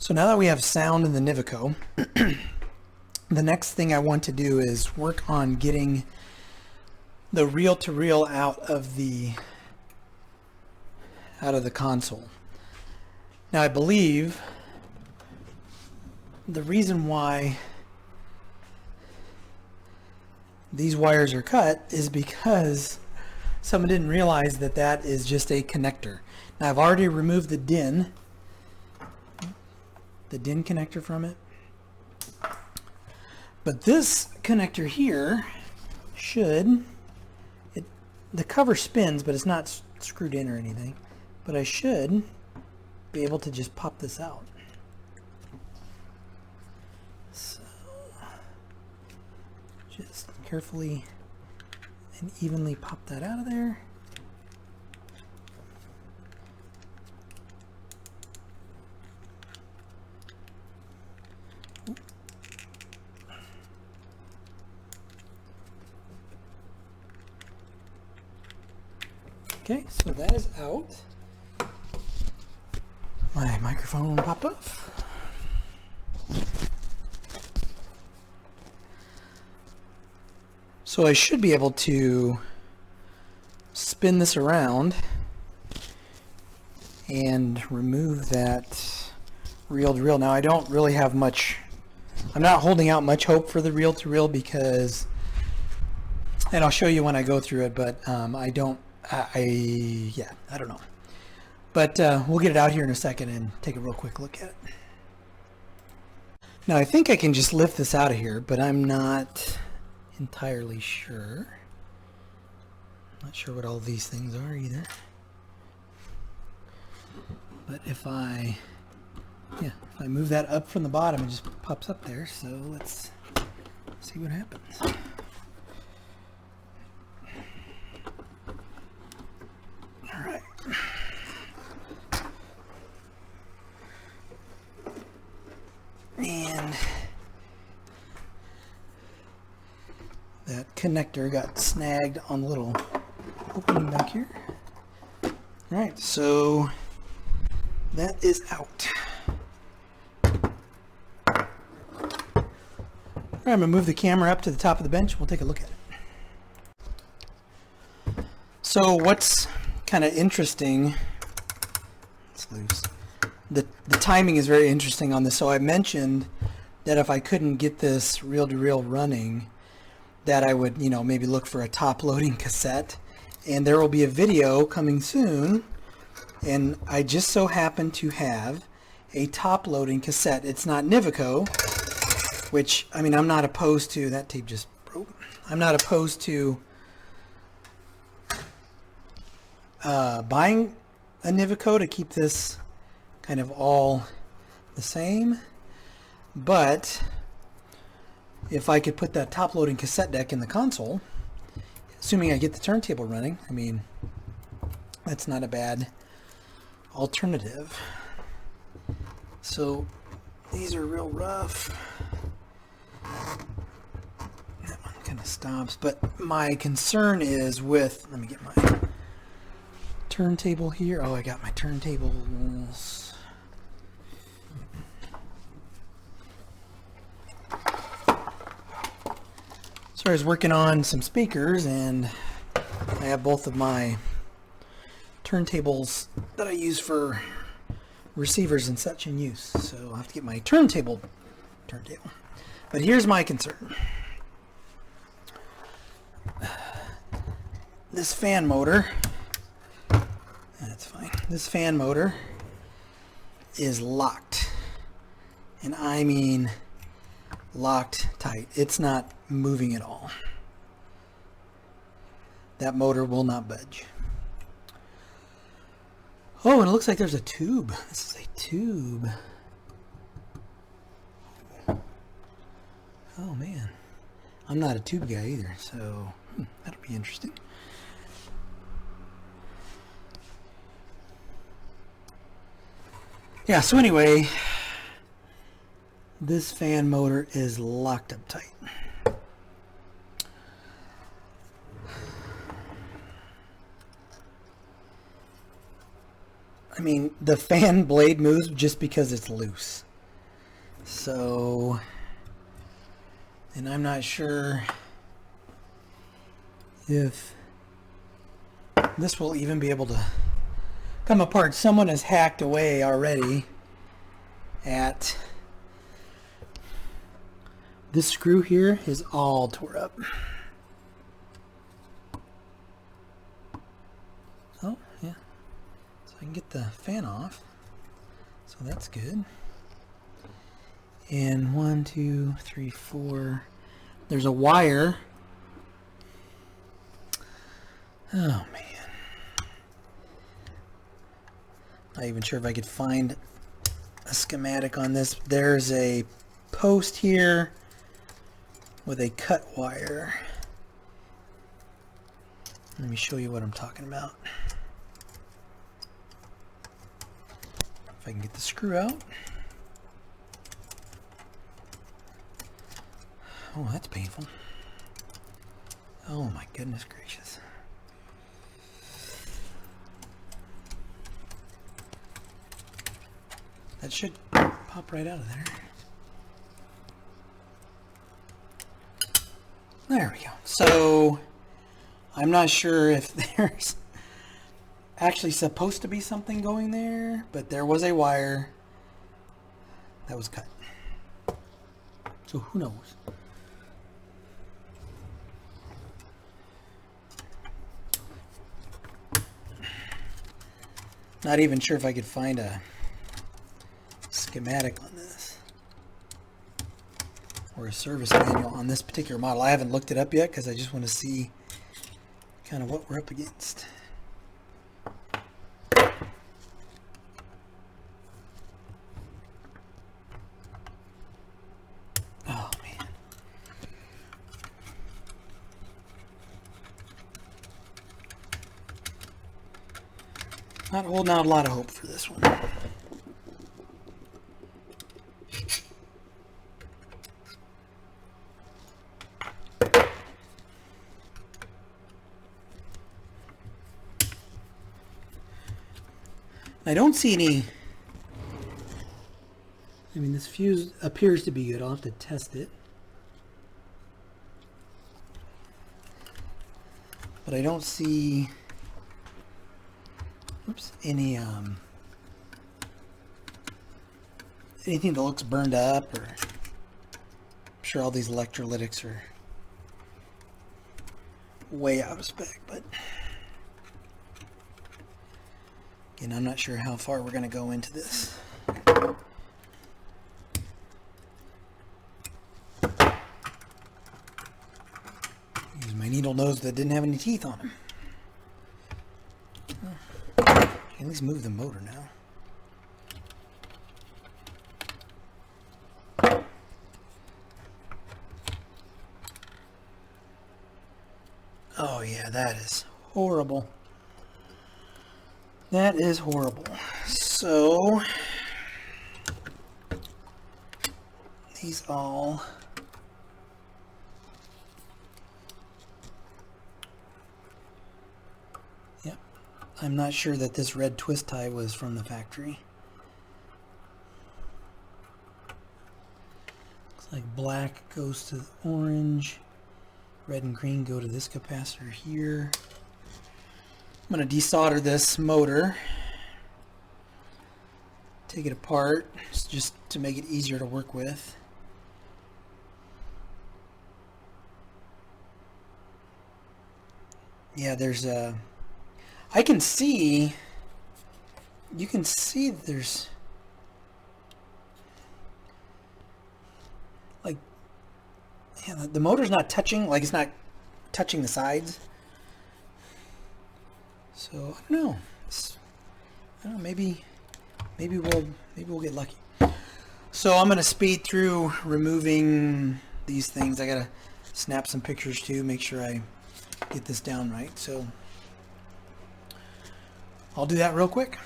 So now that we have sound in the Nivico, the next thing I want to do is work on getting the reel-to-reel out of the console. Now I believe the reason why these wires are cut is because someone didn't realize that that is just a connector. Now I've already removed the DIN connector from it. But this connector here the cover spins, but it's not screwed in or anything. But I should be able to just pop this out. So just carefully and evenly pop that out of there. Okay, so that is out. My microphone popped off. So I should be able to spin this around and remove that reel-to-reel. Now I don't really have much, I'm not holding out much hope for the reel-to-reel because, and I'll show you when I go through it, but I don't know. But we'll get it out here in a second and take a real quick look at it. Now I think I can just lift this out of here, but I'm not entirely sure. Not sure what all these things are either. But if I move that up from the bottom, it just pops up there. So let's see what happens. All right. And that connector got snagged on the little opening back here. All right, so that is out. All right, I'm gonna move the camera up to the top of the bench. We'll take a look at it. So what's kind of interesting, it's loose. The timing is very interesting on this. So I mentioned that if I couldn't get this reel-to-reel running, that I would, maybe look for a top-loading cassette. And there will be a video coming soon. And I just so happen to have a top-loading cassette. It's not Nivico, which, I'm not opposed to, that tape just broke. I'm not opposed to buying a Nivico to keep this kind of all the same, but if I could put that top-loading cassette deck in the console, assuming I get the turntable running, that's not a bad alternative. So these are real rough. That one kind of stops, but my concern is with, let me get my turntable here. Oh, I got my turntables. So I was working on some speakers, and I have both of my turntables that I use for receivers and such in use. So I'll have to get my turntable. But here's my concern. This fan motor, that's fine. This fan motor is locked. And I mean locked tight. It's not moving at all. That motor will not budge. Oh, and it looks like there's a tube. This is a tube. Oh man, I'm not a tube guy either, so that'll be interesting. Yeah, so anyway, this fan motor is locked up tight. The fan blade moves just because it's loose. So, and I'm not sure if this will even be able to come apart. Someone has hacked away already at this screw here is all tore up. Oh, yeah. So I can get the fan off. So that's good. And 1, 2, 3, 4. There's a wire. Oh, man. Not even sure if I could find a schematic on this. There's a post here with a cut wire. Let me show you what I'm talking about. If I can get the screw out. Oh, that's painful. Oh my goodness gracious. That should pop right out of there. There we go. So I'm not sure if there's actually supposed to be something going there, but there was a wire that was cut. So who knows? Not even sure if I could find a schematic on this or a service manual on this particular model. I haven't looked it up yet because I just want to see kind of what we're up against. Oh man. Not holding out a lot of hope for this one. I don't see any. I mean, this fuse appears to be good. I'll have to test it. But I don't see any anything that looks burned up, or I'm sure all these electrolytics are way out of spec, but again, I'm not sure how far we're going to go into this. Use my needle nose that didn't have any teeth on them. At least move the motor now. Oh yeah, that is horrible. That is horrible. So these all I'm not sure that this red twist tie was from the factory. Looks like black goes to the orange, red and green go to this capacitor here. I'm going to desolder this motor, take it apart just to make it easier to work with. Yeah, there's a I can see, you can see there's like, yeah, the motor's not touching, like it's not touching the sides. So I don't know. Maybe we'll get lucky. So I'm gonna speed through removing these things. I gotta snap some pictures too, make sure I get this down right. So I'll do that real quick.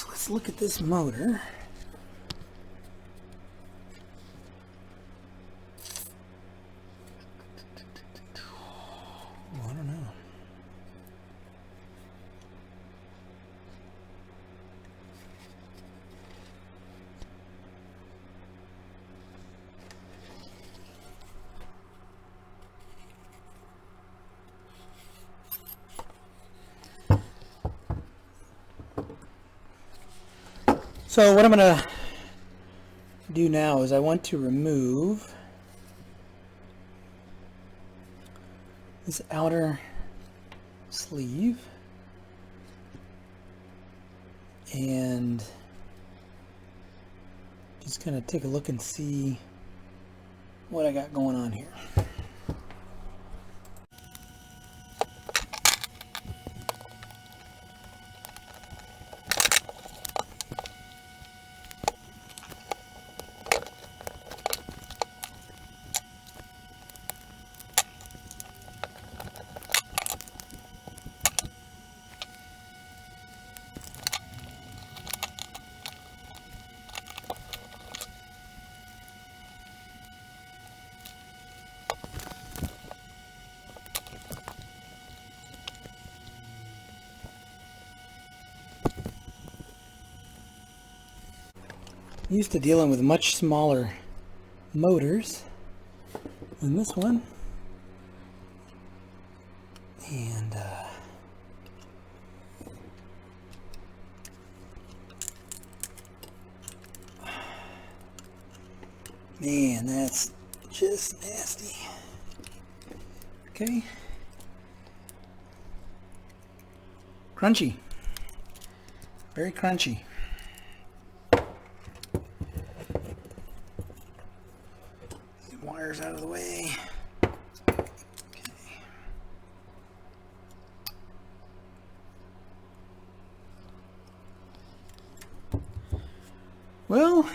So let's look at this motor. Oh, I don't know. So what I'm going to do now is I want to remove this outer sleeve and just kind of take a look and see what I got going on here. Used to dealing with much smaller motors than this one, and man, that's just nasty. Okay, crunchy, very crunchy. Wires out of the way. Okay. Well,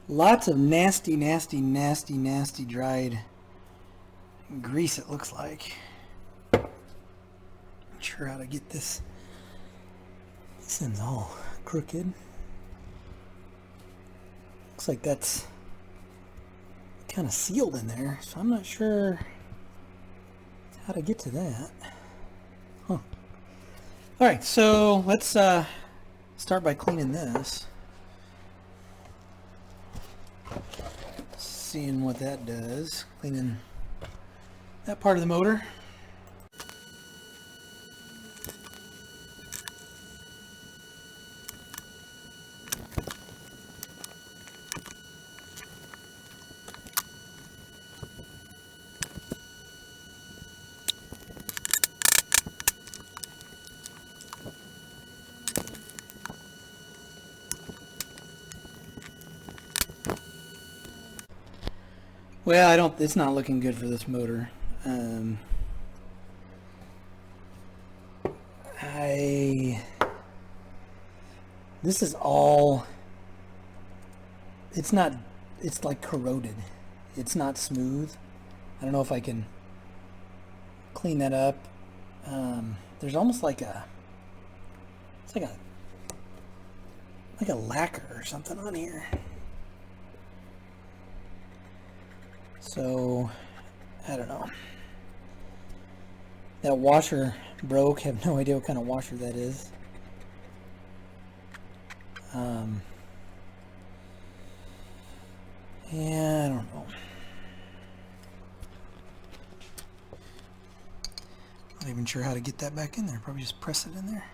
lots of nasty, nasty, nasty, nasty dried grease, it looks like. Not sure how to get this. This thing's all crooked. Looks like that's kind of sealed in there, so I'm not sure how to get to that. Huh. Alright, so let's start by cleaning this. Seeing what that does. Cleaning that part of the motor. Well, it's not looking good for this motor. This is all, it's like corroded. It's not smooth. I don't know if I can clean that up. There's almost like it's like a lacquer or something on here. So, I don't know. That washer broke. I have no idea what kind of washer that is. Yeah, I don't know. Not even sure how to get that back in there. Probably just press it in there.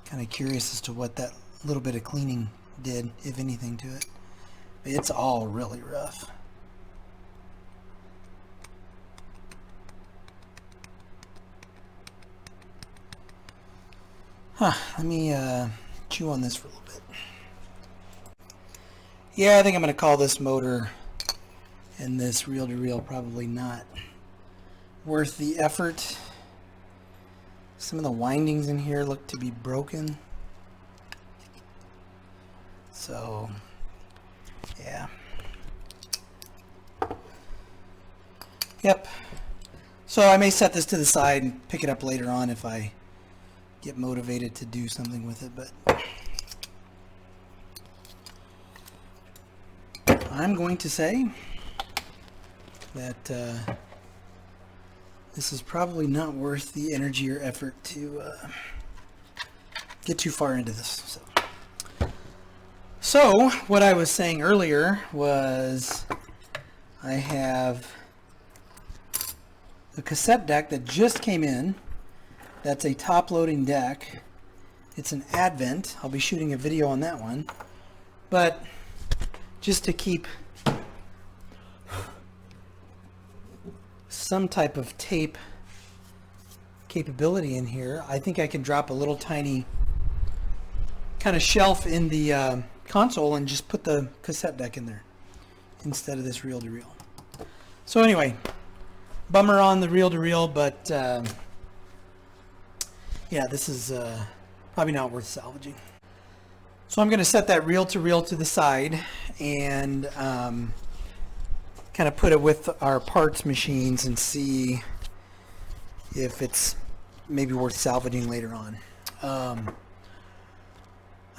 Kind of curious as to what that little bit of cleaning did, if anything, to it. It's all really rough. Let me chew on this for a little bit. Yeah, I think I'm going to call this motor and this reel-to-reel probably not worth the effort. Some of the windings in here look to be broken. So, yeah. Yep. So I may set this to the side and pick it up later on if I get motivated to do something with it, but I'm going to say that this is probably not worth the energy or effort to get too far into this. So what I was saying earlier was I have a cassette deck that just came in. That's a top-loading deck. It's an Advent. I'll be shooting a video on that one. But just to keep some type of tape capability in here, I think I can drop a little tiny kind of shelf in the console and just put the cassette deck in there instead of this reel-to-reel. So anyway, bummer on the reel-to-reel, but yeah, this is probably not worth salvaging. So I'm going to set that reel-to-reel to the side and kind of put it with our parts machines and see if it's maybe worth salvaging later on.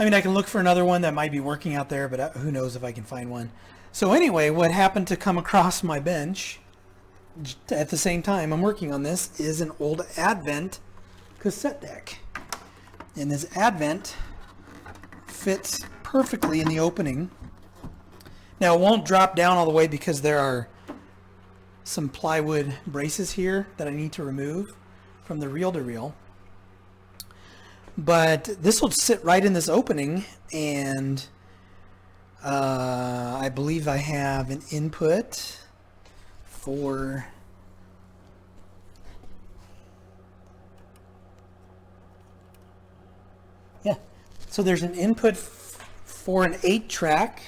I mean, I can look for another one that might be working out there, but who knows if I can find one. So anyway, what happened to come across my bench at the same time I'm working on this is an old Advent cassette deck. And this Advent fits perfectly in the opening. Now it won't drop down all the way because there are some plywood braces here that I need to remove from the reel-to-reel. But this will sit right in this opening, and I believe I have an input for so there's an input for an 8-track.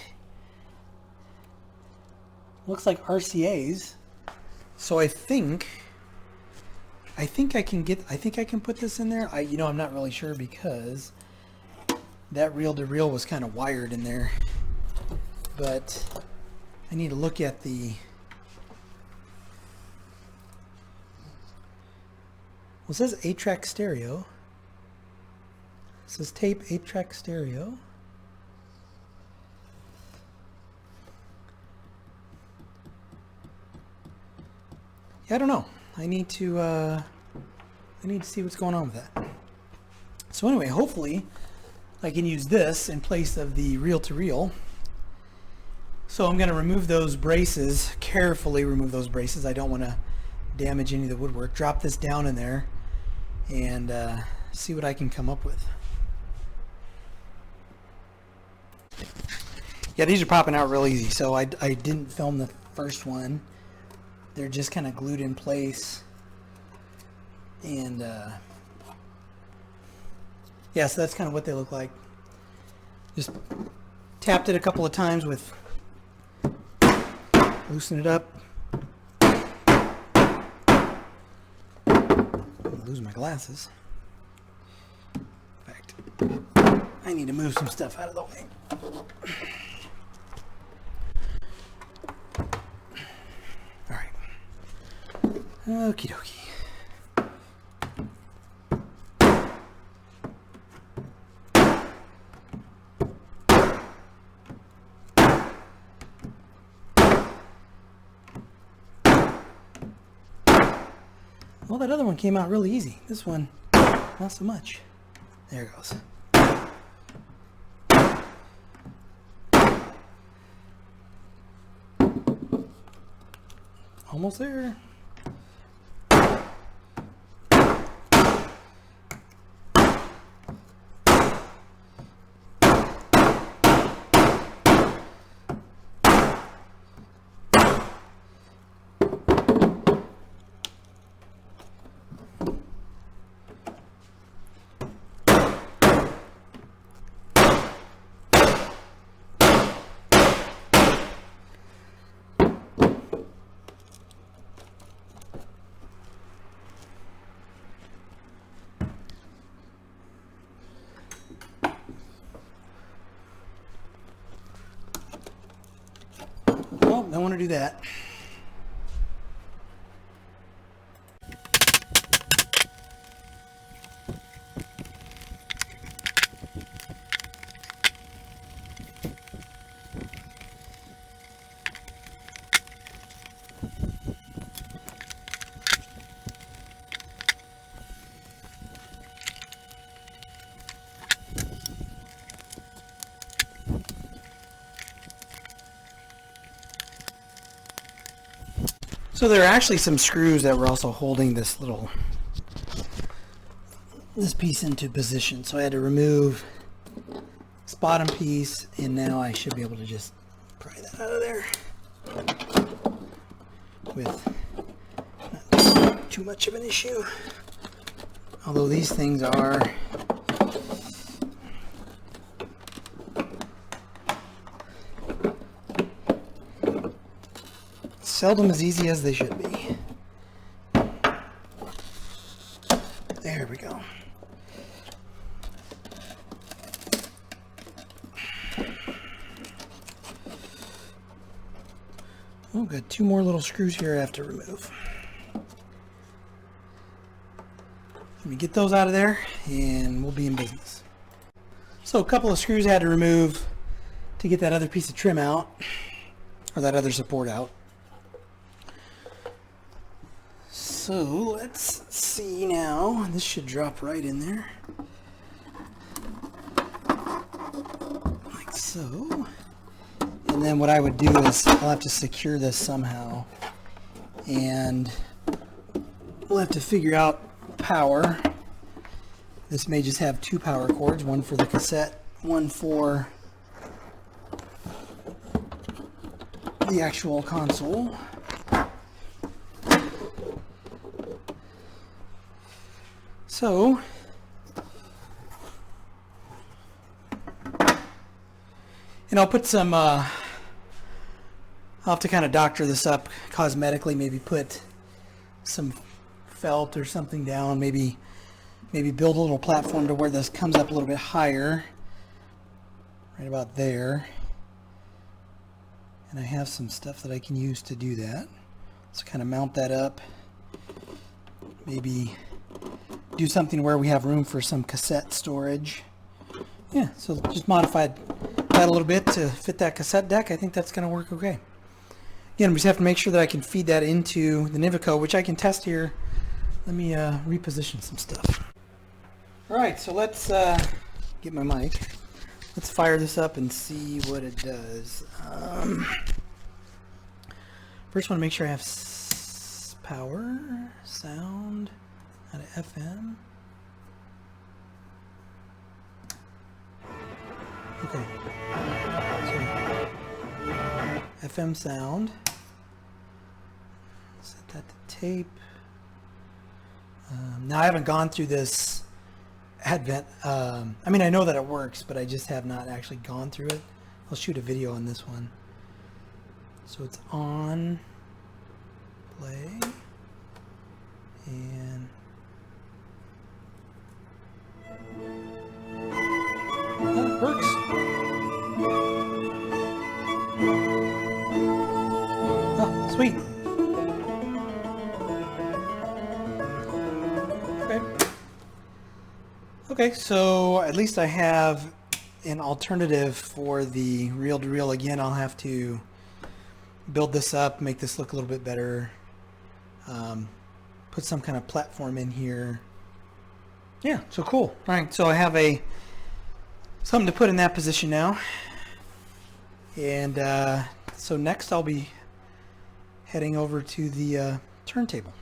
Looks like RCA's. So I think I can put this in there. I'm not really sure because that reel-to-reel was kind of wired in there. But I need to look at the it says 8-track stereo. It says tape 8-track stereo. Yeah, I don't know. I need to see what's going on with that. So anyway, hopefully I can use this in place of the reel-to-reel. So I'm going to remove those braces, carefully remove those braces. I don't want to damage any of the woodwork. Drop this down in there and see what I can come up with. Yeah, these are popping out real easy. So I didn't film the first one. They're just kind of glued in place. And yeah, so that's kind of what they look like. Just tapped it a couple of times with, loosen it up. I'm gonna lose my glasses. In fact, I need to move some stuff out of the way. All right. Okie dokie. Well, that other one came out really easy. This one, not so much. There it goes. Almost there. Well, don't want to do that. So there are actually some screws that were also holding this piece into position. So I had to remove this bottom piece, and now I should be able to just pry that out of there with not too much of an issue. Although these things are seldom as easy as they should be. There we go. Oh, got two more little screws here I have to remove. Let me get those out of there and we'll be in business. So a couple of screws I had to remove to get that other piece of trim out, or that other support out. So let's see now. This should drop right in there. Like so. And then what I would do is I'll have to secure this somehow. And we'll have to figure out power. This may just have two power cords, one for the cassette, one for the actual console. So, and I'll put some, I'll have to kind of doctor this up cosmetically, maybe put some felt or something down, maybe build a little platform to where this comes up a little bit higher, right about there. And I have some stuff that I can use to do that. So kind of mount that up, maybe do something where we have room for some cassette storage. Yeah, so just modified that a little bit to fit that cassette deck. I think that's going to work okay. Again, we just have to make sure that I can feed that into the Nivico, which I can test here. Let me reposition some stuff. All right, so let's get my mic. Let's fire this up and see what it does. First, I want to make sure I have power, sound, out of FM. Okay. So, FM sound. Set that to tape. Now I haven't gone through this advent. I mean, I know that it works, but I just have not actually gone through it. I'll shoot a video on this one. So it's on, play, and that works. Oh, sweet. Okay, so at least I have an alternative for the reel-to-reel. Again, I'll have to build this up, make this look a little bit better, put some kind of platform in here. Yeah, so cool. All right, so I have something to put in that position now. And so next I'll be heading over to the turntable.